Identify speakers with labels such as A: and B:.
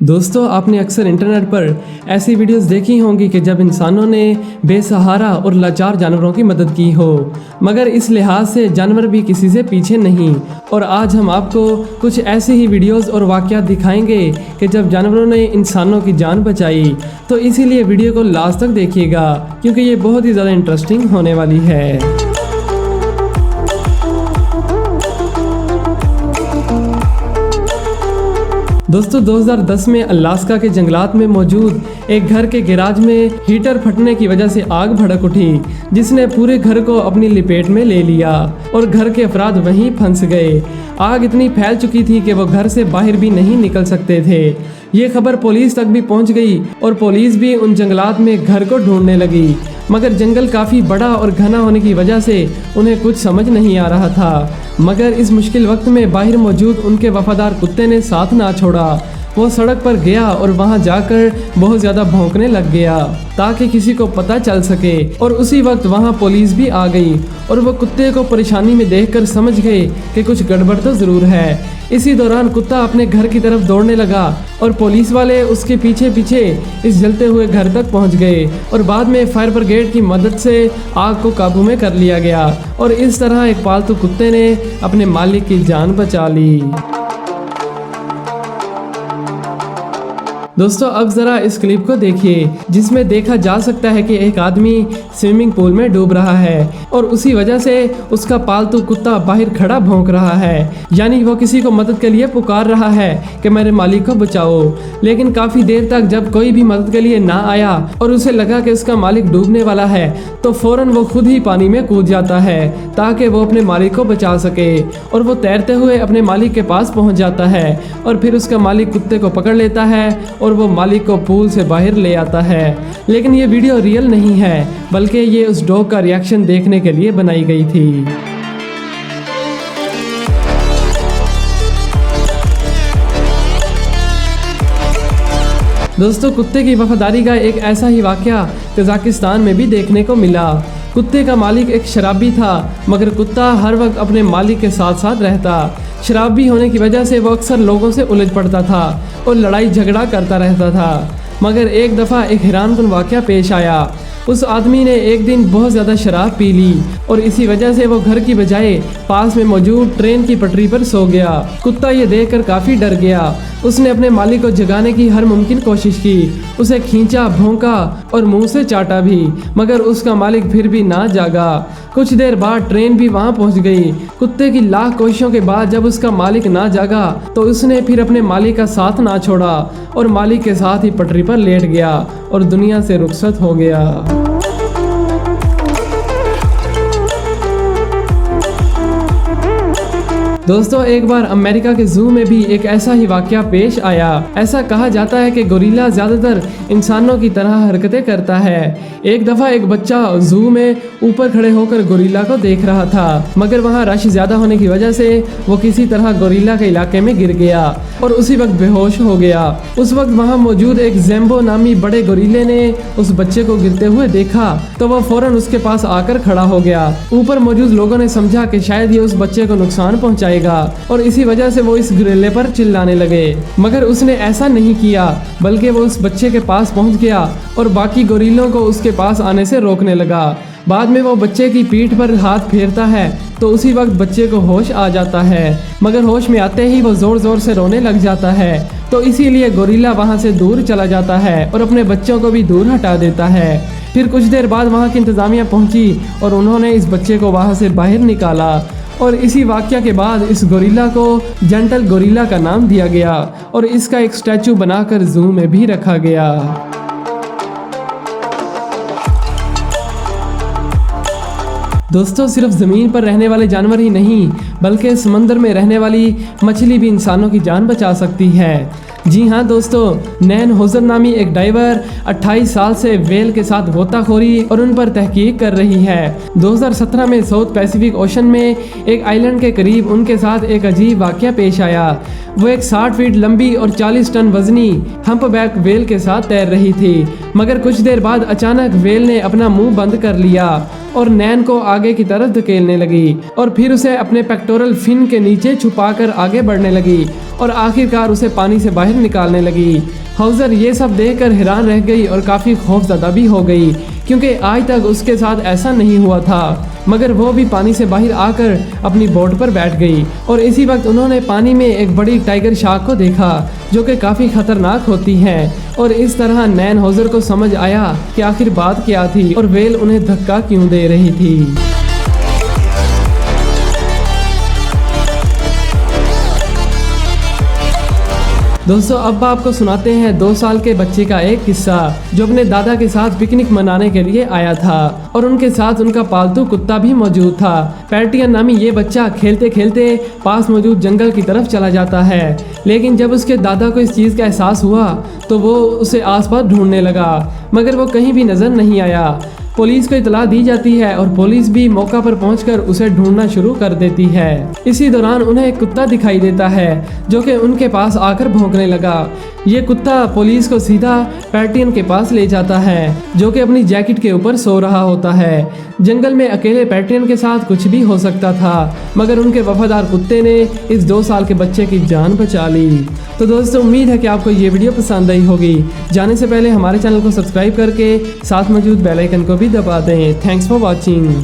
A: दोस्तों, आपने अक्सर इंटरनेट पर ऐसी वीडियोस देखी होंगी कि जब इंसानों ने बेसहारा और लाचार जानवरों की मदद की हो, मगर इस लिहाज से जानवर भी किसी से पीछे नहीं। और आज हम आपको कुछ ऐसी ही वीडियोस और वाक़यात दिखाएंगे कि जब जानवरों ने इंसानों की जान बचाई। तो इसीलिए वीडियो को लास्ट तक देखिएगा क्योंकि ये बहुत ही ज़्यादा इंटरेस्टिंग होने वाली है। दोस्तों, 2010 में अलास्का के जंगलात में मौजूद एक घर के गैराज में हीटर फटने की वजह से आग भड़क उठी, जिसने पूरे घर को अपनी लपेट में ले लिया और घर के अफराद वहीं फंस गए। आग इतनी फैल चुकी थी कि वो घर से बाहर भी नहीं निकल सकते थे। ये खबर पुलिस तक भी पहुंच गई और पुलिस भी उन जंगलात में घर को ढूंढने लगी, मगर जंगल काफ़ी बड़ा और घना होने की वजह से उन्हें कुछ समझ नहीं आ रहा था। मगर इस मुश्किल वक्त में बाहर मौजूद उनके वफादार कुत्ते ने साथ ना छोड़ा। वो सड़क पर गया और वहां जाकर बहुत ज़्यादा भौंकने लग गया ताकि किसी को पता चल सके। और उसी वक्त वहां पुलिस भी आ गई और वो कुत्ते को परेशानी में देखकर समझ गए कि कुछ गड़बड़ तो ज़रूर है। इसी दौरान कुत्ता अपने घर की तरफ दौड़ने लगा और पुलिस वाले उसके पीछे पीछे इस जलते हुए घर तक पहुंच गए और बाद में फायर ब्रिगेड की मदद से आग को काबू में कर लिया गया। और इस तरह एक पालतू कुत्ते ने अपने मालिक की जान बचा ली। दोस्तों, अब ज़रा इस क्लिप को देखिए जिसमें देखा जा सकता है कि एक आदमी स्विमिंग पूल में डूब रहा है और उसी वजह से उसका पालतू कुत्ता बाहर खड़ा भौंक रहा है, यानी वो किसी को मदद के लिए पुकार रहा है कि मेरे मालिक को बचाओ। लेकिन काफ़ी देर तक जब कोई भी मदद के लिए ना आया और उसे लगा कि उसका मालिक डूबने वाला है तो फ़ौरन वो खुद ही पानी में कूद जाता है ताकि वो अपने मालिक को बचा सके। और वो तैरते हुए अपने मालिक के पास पहुँच जाता है और फिर उसका मालिक कुत्ते को पकड़ लेता है और वो मालिक को पूल से बाहर ले आता है। लेकिन ये वीडियो रियल नहीं है, बल्कि ये उस डॉग का रिएक्शन देखने के लिए बनाई गई थी। दोस्तों, कुत्ते की वफादारी का एक ऐसा ही वाकया कजाकिस्तान में भी देखने को मिला। कुत्ते का मालिक एक शराबी था, मगर कुत्ता हर वक्त अपने मालिक के साथ साथ रहता। शराबी होने की वजह से वो अक्सर लोगों से उलझ पड़ता था और लड़ाई झगड़ा करता रहता था। मगर एक दफ़ा एक हैरानकुन वाकया पेश आया। उस आदमी ने एक दिन बहुत ज़्यादा शराब पी ली और इसी वजह से वो घर की बजाय पास में मौजूद ट्रेन की पटरी पर सो गया। कुत्ता ये देखकर काफ़ी डर गया। उसने अपने मालिक को जगाने की हर मुमकिन कोशिश की, उसे खींचा, भौंका और मुंह से चाटा भी, मगर उसका मालिक फिर भी ना जागा। कुछ देर बाद ट्रेन भी वहां पहुंच गई। कुत्ते की लाख कोशिशों के बाद जब उसका मालिक ना जागा तो उसने फिर अपने मालिक का साथ ना छोड़ा और मालिक के साथ ही पटरी पर लेट गया और दुनिया से रुखसत हो गया। दोस्तों, एक बार अमेरिका के जू में भी एक ऐसा ही वाकया पेश आया। ऐसा कहा जाता है कि गोरिल्ला ज़्यादातर इंसानों की तरह हरकतें करता है। एक दफ़ा एक बच्चा जू में ऊपर खड़े होकर गोरिल्ला को देख रहा था, मगर वहाँ रश ज़्यादा होने की वजह से वो किसी तरह गोरिल्ला के इलाके में गिर गया और उसी वक्त बेहोश हो गया। उस वक्त वहाँ मौजूद एक ज़ैम्बो नामी बड़े गोरिल्ले ने उस बच्चे को गिरते हुए देखा तो वह फ़ौरन उसके पास आकर खड़ा हो गया। ऊपर मौजूद लोगों ने समझा कि शायद ये उस बच्चे को नुकसान पहुँचाएगा और इसी वजह से वो इस गोरिल्ले पर चिल्लाने लगे, मगर उसने ऐसा नहीं किया, बल्कि वो उस बच्चे के पास पहुंच गया और बाकी गोरिल्लों को उसके पास आने से रोकने लगा। बाद में वो बच्चे की पीठ पर हाथ फेरता है तो उसी वक्त बच्चे को होश आ जाता है, मगर होश में आते ही वो जोर जोर से रोने लग जाता है। तो इसीलिए गोरिल्ला वहां से दूर चला जाता है और अपने बच्चों को भी दूर हटा देता है। फिर कुछ देर बाद वहां की इंतजामिया पहुंची और उन्होंने इस बच्चे को वहां से बाहर निकाला और इसी वाकया के बाद इस गोरिल्ला को जेंटल गोरिल्ला का नाम दिया गया और इसका एक स्टैचू बनाकर जू में भी रखा गया। दोस्तों, सिर्फ ज़मीन पर रहने वाले जानवर ही नहीं, बल्कि समंदर में रहने वाली मछली भी इंसानों की जान बचा सकती है। जी हाँ दोस्तों, नैन होजर नामी एक डाइवर 28 साल से वेल के साथ गोताखोरी और उन पर तहकीक कर रही है। 2017 में साउथ पैसिफिक ओशन में एक आइलैंड के करीब उनके साथ एक अजीब वाकया पेश आया। वो एक 60 फीट लंबी और 40 टन वजनी हम्पबैक वेल के साथ तैर रही थी, मगर कुछ देर बाद अचानक वेल ने अपना मुंह बंद कर लिया और नैन को आगे की तरफ धकेलने लगी और फिर उसे अपने पेक्टोरल फिन के नीचे छुपाकर आगे बढ़ने लगी और आखिरकार उसे पानी से बाहर निकालने लगी। हाउजर ये सब देखकर हैरान रह गई और काफ़ी खौफजदा भी हो गई, क्योंकि आज तक उसके साथ ऐसा नहीं हुआ था। मगर वो भी पानी से बाहर आकर अपनी बोट पर बैठ गई और इसी वक्त उन्होंने पानी में एक बड़ी टाइगर शार्क को देखा, जो कि काफ़ी खतरनाक होती है। और इस तरह नैन हाउजर को समझ आया कि आखिर बात क्या थी और वेल उन्हें धक्का क्यों दे रही थी। दोस्तों अब आपको सुनाते हैं 2 साल के बच्चे का एक किस्सा, जो अपने दादा के साथ पिकनिक मनाने के लिए आया था और उनके साथ उनका पालतू कुत्ता भी मौजूद था। पैटियन नामी ये बच्चा खेलते खेलते पास मौजूद जंगल की तरफ चला जाता है, लेकिन जब उसके दादा को इस चीज़ का एहसास हुआ तो वो उसे आसपास ढूंढने लगा, मगर वो कहीं भी नज़र नहीं आया। पुलिस को इतला दी जाती है और पुलिस भी मौका पर पहुंचकर उसे ढूंढना शुरू कर देती है। इसी दौरान उन्हें एक कुत्ता दिखाई देता है, जो कि उनके पास आकर भौंकने लगा। ये कुत्ता पुलिस को सीधा पैटियन के पास ले जाता है, जो कि अपनी जैकेट के ऊपर सो रहा होता है। जंगल में अकेले पैटियन के साथ कुछ भी हो सकता था, मगर उनके वफादार कुत्ते ने इस 2 साल के बच्चे की जान बचा ली। तो दोस्तों उम्मीद है कि आपको ये वीडियो पसंद आई होगी। जाने से पहले हमारे चैनल को सब्सक्राइब करके साथ मौजूद बेल आइकन को भी दबा दें। Thanks for watching.